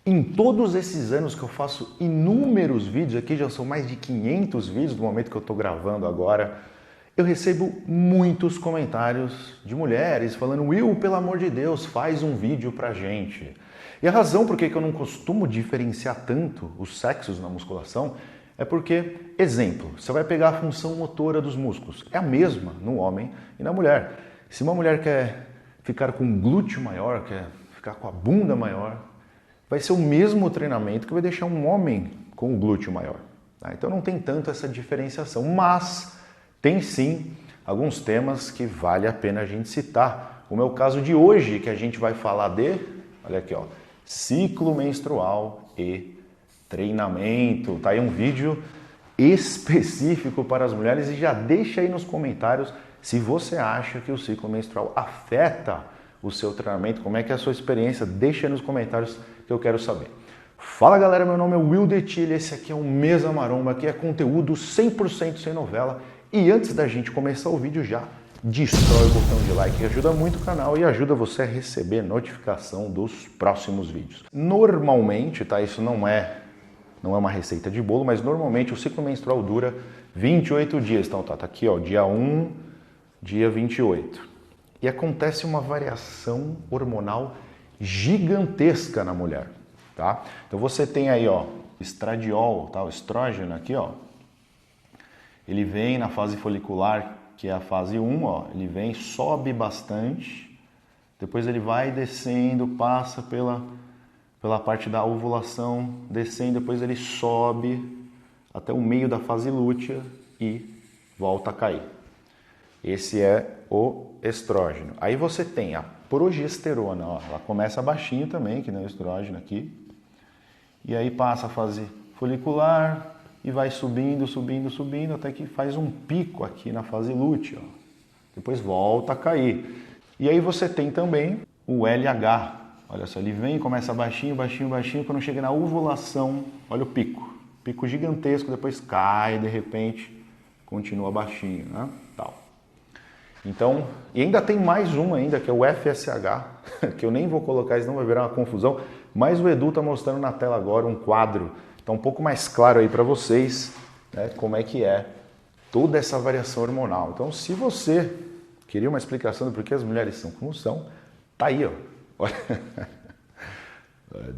Em todos esses anos que eu faço inúmeros vídeos, aqui já são mais de 500 vídeos do momento que eu estou gravando agora, eu recebo muitos comentários de mulheres falando: Will, pelo amor de Deus, faz um vídeo pra gente. E a razão por que eu não costumo diferenciar tanto os sexos na musculação é porque, exemplo, você vai pegar a função motora dos músculos, é a mesma no homem e na mulher. Se uma mulher quer ficar com um glúteo maior, quer ficar com a bunda maior, vai ser o mesmo treinamento que vai deixar um homem com o glúteo maior. Tá? Então não tem tanto essa diferenciação, mas tem sim alguns temas que vale a pena a gente citar. Como é o caso de hoje, que a gente vai falar de, olha aqui, ó, ciclo menstrual e treinamento. Tá aí um vídeo específico para as mulheres e já deixa aí nos comentários se você acha que o ciclo menstrual afeta o seu treinamento, como é que é a sua experiência, deixa aí nos comentários que eu quero saber. Fala galera, meu nome é Will Detilha, esse aqui é o Mesa Maromba, aqui é conteúdo 100% sem novela. E antes da gente começar o vídeo já, destrói o botão de like que ajuda muito o canal e ajuda você a receber notificação dos próximos vídeos. Normalmente, tá, isso não é uma receita de bolo, mas normalmente o ciclo menstrual dura 28 dias. Então tá aqui ó, dia 1, dia 28. E acontece uma variação hormonal gigantesca na mulher, tá? Então você tem aí, ó, estradiol, tá? O estrógeno aqui, ó. Ele vem na fase folicular, que é a fase 1, ó, ele vem, sobe bastante, depois ele vai descendo, passa pela parte da ovulação, descendo, depois ele sobe até o meio da fase lútea e volta a cair. Esse é o estrógeno. Aí você tem a progesterona, ó, ela começa baixinho também, que nem o estrógeno aqui, e aí passa a fase folicular e vai subindo, subindo, subindo, até que faz um pico aqui na fase lútea, ó. Depois volta a cair. E aí você tem também o LH, olha só, ele vem, começa baixinho, baixinho, baixinho, quando chega na ovulação, olha o pico gigantesco, depois cai, de repente, continua baixinho, né, tal. Então, e ainda tem mais um ainda, que é o FSH, que eu nem vou colocar, senão vai virar uma confusão, mas o Edu está mostrando na tela agora um quadro, está um pouco mais claro aí para vocês, né, como é que é toda essa variação hormonal. Então, se você queria uma explicação do porquê as mulheres são como são, tá aí, ó. Olha.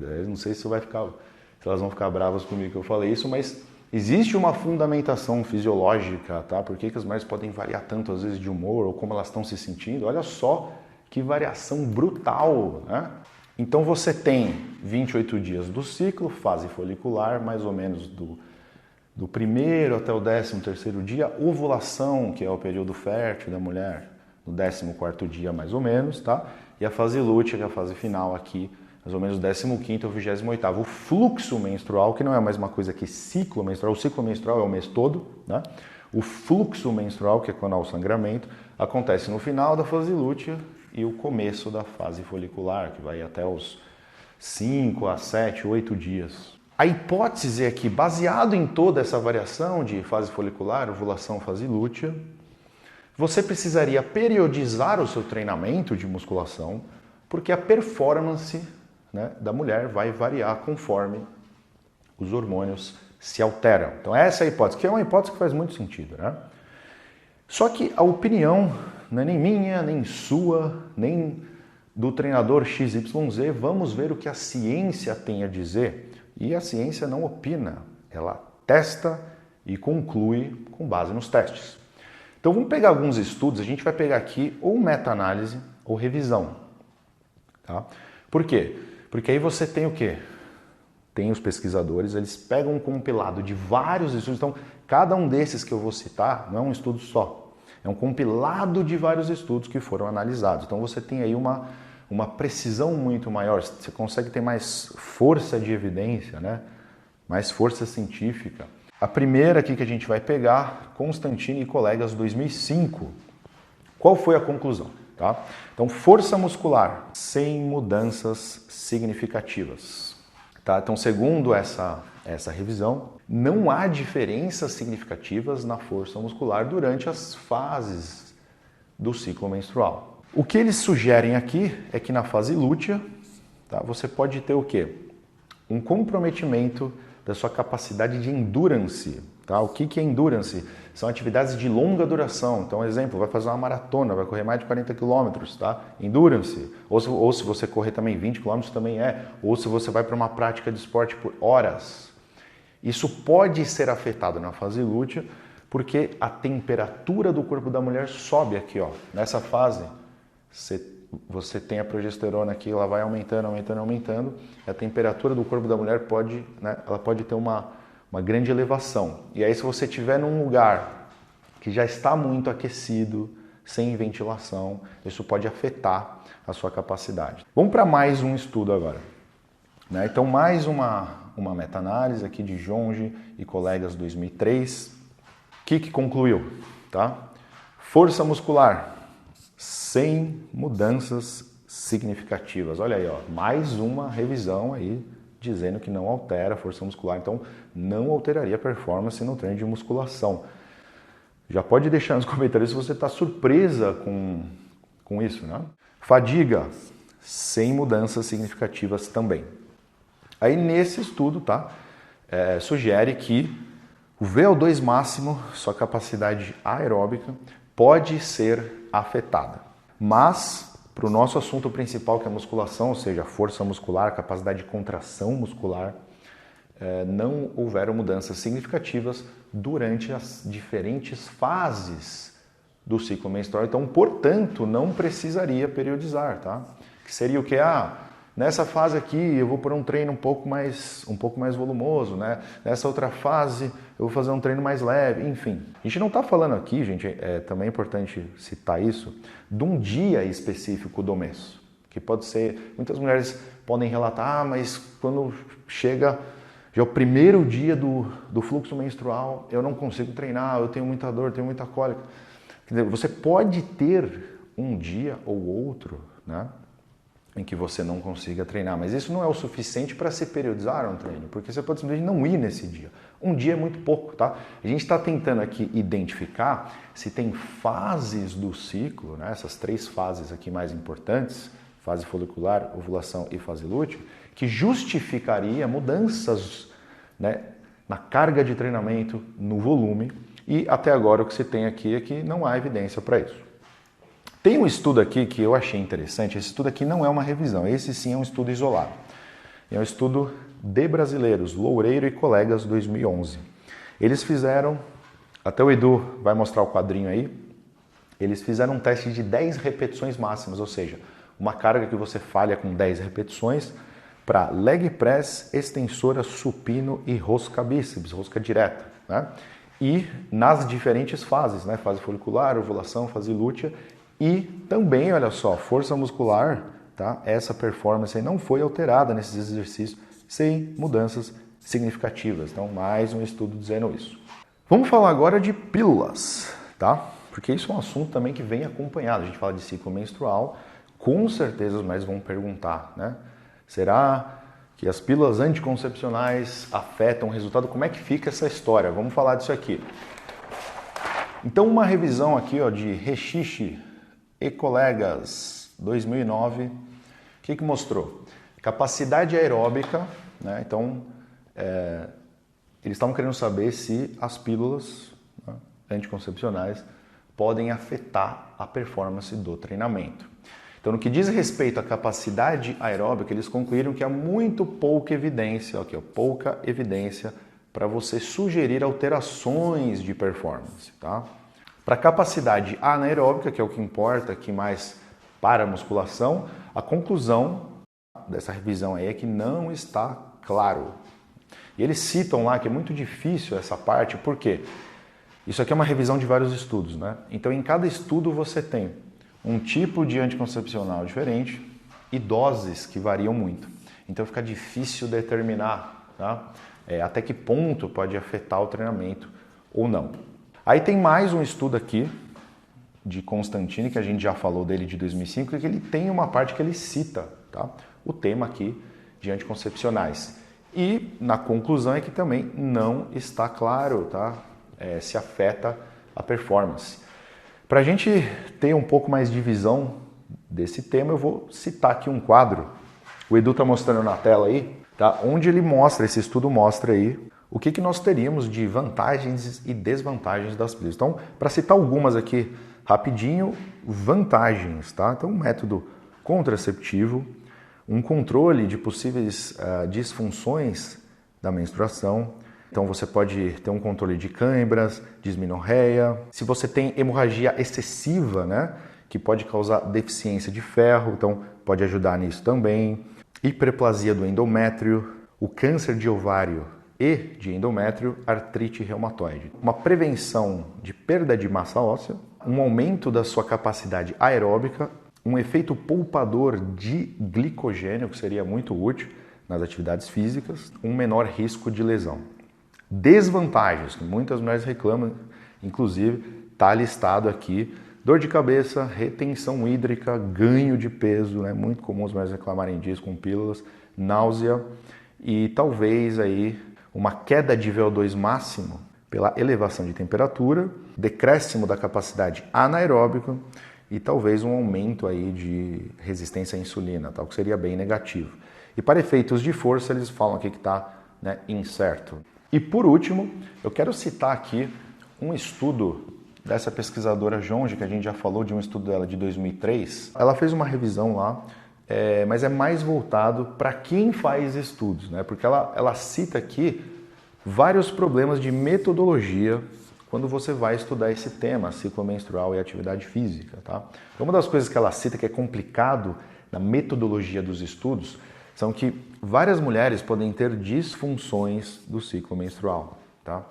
Eu não sei se elas vão ficar bravas comigo que eu falei isso, mas existe uma fundamentação fisiológica, tá? Por que as mulheres podem variar tanto, às vezes, de humor ou como elas estão se sentindo? Olha só que variação brutal, né? Então você tem 28 dias do ciclo, fase folicular, mais ou menos do primeiro até o 13º dia, ovulação, que é o período fértil da mulher, no 14º dia mais ou menos, tá? E a fase lútea, que é a fase final aqui, mais ou menos 15º ao 28º. O fluxo menstrual, que não é a mesma coisa que ciclo menstrual, o ciclo menstrual é o mês todo, né? O fluxo menstrual, que é quando há o sangramento, acontece no final da fase lútea e o começo da fase folicular, que vai até os 5 a 7, 8 dias. A hipótese é que, baseado em toda essa variação de fase folicular, ovulação, fase lútea, você precisaria periodizar o seu treinamento de musculação, porque a performance, né, da mulher vai variar conforme os hormônios se alteram. Então essa é a hipótese, que é uma hipótese que faz muito sentido, né? Só que a opinião não é nem minha, nem sua, nem do treinador XYZ. Vamos ver o que a ciência tem a dizer. E a ciência não opina, ela testa e conclui com base nos testes. Então vamos pegar alguns estudos, a gente vai pegar aqui ou meta-análise ou revisão. Tá? Por quê? Porque aí você tem o quê? Tem os pesquisadores, eles pegam um compilado de vários estudos, então cada um desses que eu vou citar não é um estudo só, é um compilado de vários estudos que foram analisados. Então você tem aí uma precisão muito maior, você consegue ter mais força de evidência, né? Mais força científica. A primeira aqui que a gente vai pegar, Constantini e colegas, 2005. Qual foi a conclusão? Tá? Então, força muscular sem mudanças significativas. Tá? Então, segundo essa revisão, não há diferenças significativas na força muscular durante as fases do ciclo menstrual. O que eles sugerem aqui é que na fase lútea, tá, você pode ter o quê? um comprometimento da sua capacidade de endurance. Tá? O que é endurance? São atividades de longa duração. Então, exemplo, vai fazer uma maratona, vai correr mais de 40 km, tá? Endurance. Ou se você correr também 20 km também é. Ou se você vai para uma prática de esporte por horas. Isso pode ser afetado na fase lútea porque a temperatura do corpo da mulher sobe aqui, ó. Nessa fase, você tem a progesterona aqui, ela vai aumentando, aumentando, aumentando. E a temperatura do corpo da mulher pode, né, ela pode ter uma grande elevação. E aí se você estiver num lugar que já está muito aquecido, sem ventilação, isso pode afetar a sua capacidade. Vamos para mais um estudo agora. Né? Então mais uma meta-análise aqui de Jonge e colegas 2003. O que concluiu? Tá? Força muscular, sem mudanças significativas. Olha aí, ó, mais uma revisão aí dizendo que não altera a força muscular, então não alteraria a performance no treino de musculação. Já pode deixar nos comentários se você está surpresa com isso, né? Fadiga, sem mudanças significativas também. Aí nesse estudo, tá, sugere que o VO2 máximo, sua capacidade aeróbica, pode ser afetada. Mas para o nosso assunto principal, que é a musculação, ou seja, força muscular, capacidade de contração muscular, não houveram mudanças significativas durante as diferentes fases do ciclo menstrual. Então, portanto, não precisaria periodizar, tá? Que seria o que? Nessa fase aqui eu vou por um treino um pouco mais volumoso, né? Nessa outra fase eu vou fazer um treino mais leve, enfim. A gente não está falando aqui, gente, também é importante citar isso, de um dia específico do mês. Que pode ser, muitas mulheres podem relatar, mas quando chega já o primeiro dia do fluxo menstrual, eu não consigo treinar, eu tenho muita dor, tenho muita cólica. Quer dizer, você pode ter um dia ou outro, né, em que você não consiga treinar, mas isso não é o suficiente para se periodizar um treino, porque você pode simplesmente não ir nesse dia. Um dia é muito pouco, tá? A gente está tentando aqui identificar se tem fases do ciclo, né, essas 3 fases aqui mais importantes, fase folicular, ovulação e fase lútea, que justificaria mudanças, né, na carga de treinamento, no volume, e até agora o que se tem aqui é que não há evidência para isso. Tem um estudo aqui que eu achei interessante. Esse estudo aqui não é uma revisão, esse sim é um estudo isolado. É um estudo de brasileiros, Loureiro e colegas, 2011. Eles fizeram, até o Edu vai mostrar o quadrinho aí, eles fizeram um teste de 10 repetições máximas, ou seja, uma carga que você falha com 10 repetições para leg press, extensora, supino e rosca bíceps, rosca direta, né? E nas diferentes fases, né? Fase folicular, ovulação, fase lútea. E também, olha só, força muscular, tá? Essa performance aí não foi alterada nesses exercícios sem mudanças significativas. Então, mais um estudo dizendo isso. Vamos falar agora de pílulas, tá? Porque isso é um assunto também que vem acompanhado. A gente fala de ciclo menstrual, com certeza os médicos vão perguntar, né? Será que as pílulas anticoncepcionais afetam o resultado? Como é que fica essa história? Vamos falar disso aqui. Então, uma revisão aqui, ó, de Rechiche e colegas, 2009, o que mostrou? Capacidade aeróbica, né? Então, eles estavam querendo saber se as pílulas, né, anticoncepcionais podem afetar a performance do treinamento. Então, no que diz respeito à capacidade aeróbica, eles concluíram que há muito pouca evidência, aqui, ó, pouca evidência para você sugerir alterações de performance, tá? Para a capacidade anaeróbica, que é o que importa aqui mais para a musculação, a conclusão dessa revisão aí é que não está claro. E eles citam lá que é muito difícil essa parte, por quê? Isso aqui é uma revisão de vários estudos, né? Então, em cada estudo você tem um tipo de anticoncepcional diferente e doses que variam muito. Então, fica difícil determinar, tá? Até que ponto pode afetar o treinamento ou não. Aí tem mais um estudo aqui de Constantini, que a gente já falou dele de 2005, que ele tem uma parte que ele cita, tá? O tema aqui de anticoncepcionais. E na conclusão é que também não está claro, tá? Se afeta a performance. Para a gente ter um pouco mais de visão desse tema, eu vou citar aqui um quadro. O Edu está mostrando na tela aí. tá? Onde ele mostra, esse estudo mostra aí o que nós teríamos de vantagens e desvantagens das pílulas. Então, para citar algumas aqui rapidinho, vantagens, tá? Então, um método contraceptivo, um controle de possíveis disfunções da menstruação. Então, você pode ter um controle de câimbras, dismenorreia. Se você tem hemorragia excessiva, né, que pode causar deficiência de ferro, então pode ajudar nisso também. Hiperplasia do endométrio, o câncer de ovário e de endométrio, artrite reumatoide. Uma prevenção de perda de massa óssea, um aumento da sua capacidade aeróbica, um efeito poupador de glicogênio, que seria muito útil nas atividades físicas, um menor risco de lesão. Desvantagens, que muitas mulheres reclamam, inclusive está listado aqui: dor de cabeça, retenção hídrica, ganho de peso, né? Muito comum as mulheres reclamarem disso com pílulas, náusea e talvez aí uma queda de VO2 máximo pela elevação de temperatura, decréscimo da capacidade anaeróbica e talvez um aumento aí de resistência à insulina, tal, que seria bem negativo. E para efeitos de força, eles falam aqui que está, né, incerto. E por último, eu quero citar aqui um estudo dessa pesquisadora Jonge, que a gente já falou de um estudo dela de 2003. Ela fez uma revisão lá, mas é mais voltado para quem faz estudos, né? Porque ela cita aqui vários problemas de metodologia quando você vai estudar esse tema, ciclo menstrual e atividade física, tá? Uma das coisas que ela cita que é complicado na metodologia dos estudos são que várias mulheres podem ter disfunções do ciclo menstrual, tá?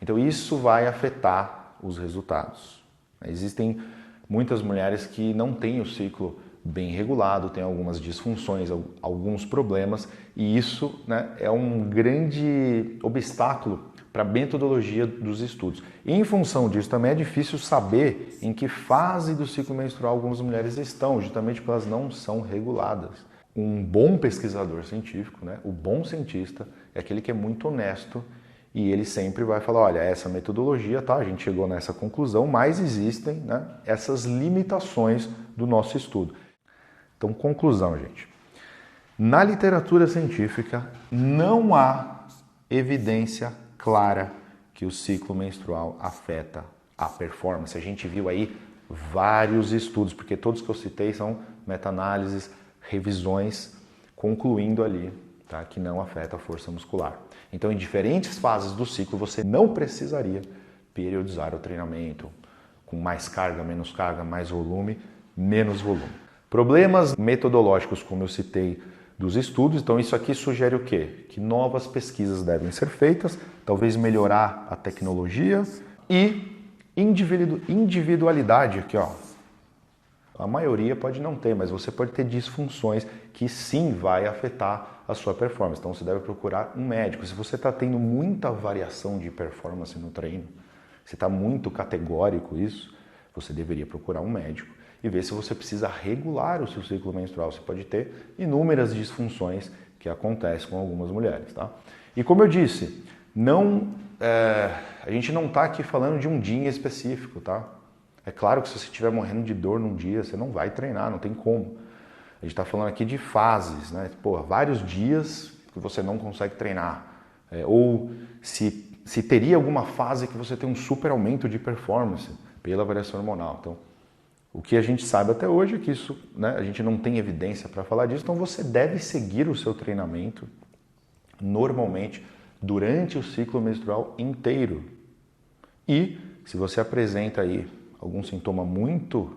Então isso vai afetar os resultados. Existem muitas mulheres que não têm o ciclo bem regulado, têm algumas disfunções, alguns problemas, e isso, né, é um grande obstáculo para a metodologia dos estudos. E em função disso também é difícil saber em que fase do ciclo menstrual algumas mulheres estão, justamente porque elas não são reguladas. Um bom pesquisador científico, né, o bom cientista, é aquele que é muito honesto e ele sempre vai falar, olha, essa metodologia, tá, a gente chegou nessa conclusão, mas existem, né, essas limitações do nosso estudo. Então, conclusão, gente. Na literatura científica não há evidência clara que o ciclo menstrual afeta a performance. A gente viu aí vários estudos, porque todos que eu citei são meta-análises, revisões, concluindo ali, tá, que não afeta a força muscular. Então, em diferentes fases do ciclo, você não precisaria periodizar o treinamento com mais carga, mais volume, menos volume. Problemas metodológicos, como eu citei, dos estudos. Então, isso aqui sugere o quê? Que novas pesquisas devem ser feitas, talvez melhorar a tecnologia e individualidade aqui, ó. A maioria pode não ter, mas você pode ter disfunções que sim vai afetar a sua performance. Então você deve procurar um médico. Se você está tendo muita variação de performance no treino, se está muito categórico isso, você deveria procurar um médico e ver se você precisa regular o seu ciclo menstrual. Você pode ter inúmeras disfunções que acontecem com algumas mulheres, tá? E como eu disse, a gente não está aqui falando de um dia em específico, tá? É claro que se você estiver morrendo de dor num dia, você não vai treinar, não tem como. A gente está falando aqui de fases, né? Pô, vários dias que você não consegue treinar. Ou se teria alguma fase que você tem um super aumento de performance pela variação hormonal. Então, o que a gente sabe até hoje é que isso, né, a gente não tem evidência para falar disso, então você deve seguir o seu treinamento normalmente durante o ciclo menstrual inteiro. E se você apresenta aí algum sintoma muito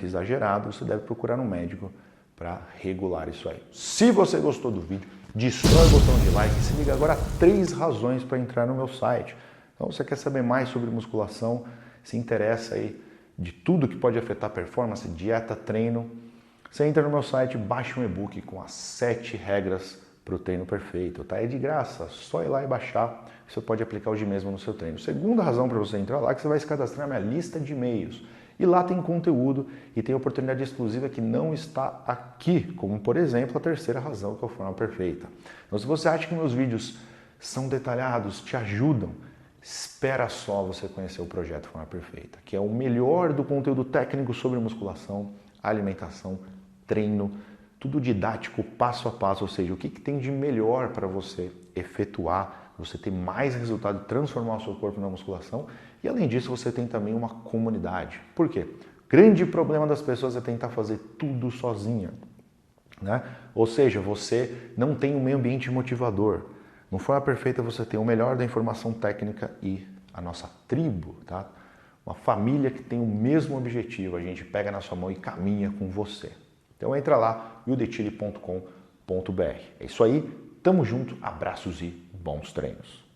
exagerado, você deve procurar um médico para regular isso aí. Se você gostou do vídeo, destrói o botão de like e se liga agora a 3 razões para entrar no meu site. Então, você quer saber mais sobre musculação, se interessa aí de tudo que pode afetar performance, dieta, treino, você entra no meu site, baixa um e-book com as 7 regras para o treino perfeito, tá? É de graça, só ir lá e baixar, você pode aplicar hoje mesmo no seu treino. Segunda razão para você entrar lá é que você vai se cadastrar na minha lista de e-mails. E lá tem conteúdo e tem oportunidade exclusiva que não está aqui, como por exemplo a terceira razão, que é a forma perfeita. Então, se você acha que meus vídeos são detalhados, te ajudam, espera só você conhecer o projeto Forma Perfeita, que é o melhor do conteúdo técnico sobre musculação, alimentação, treino, tudo didático, passo a passo, ou seja, o que tem de melhor para você efetuar, você ter mais resultado, transformar o seu corpo na musculação. E além disso, você tem também uma comunidade. Por quê? O grande problema das pessoas é tentar fazer tudo sozinha, né? Ou seja, você não tem um meio ambiente motivador. No Forma Perfeita você tem o melhor da informação técnica e a nossa tribo, tá? Uma família que tem o mesmo objetivo, a gente pega na sua mão e caminha com você. Então entra lá, wildetile.com.br. É isso aí, tamo junto, abraços e bons treinos.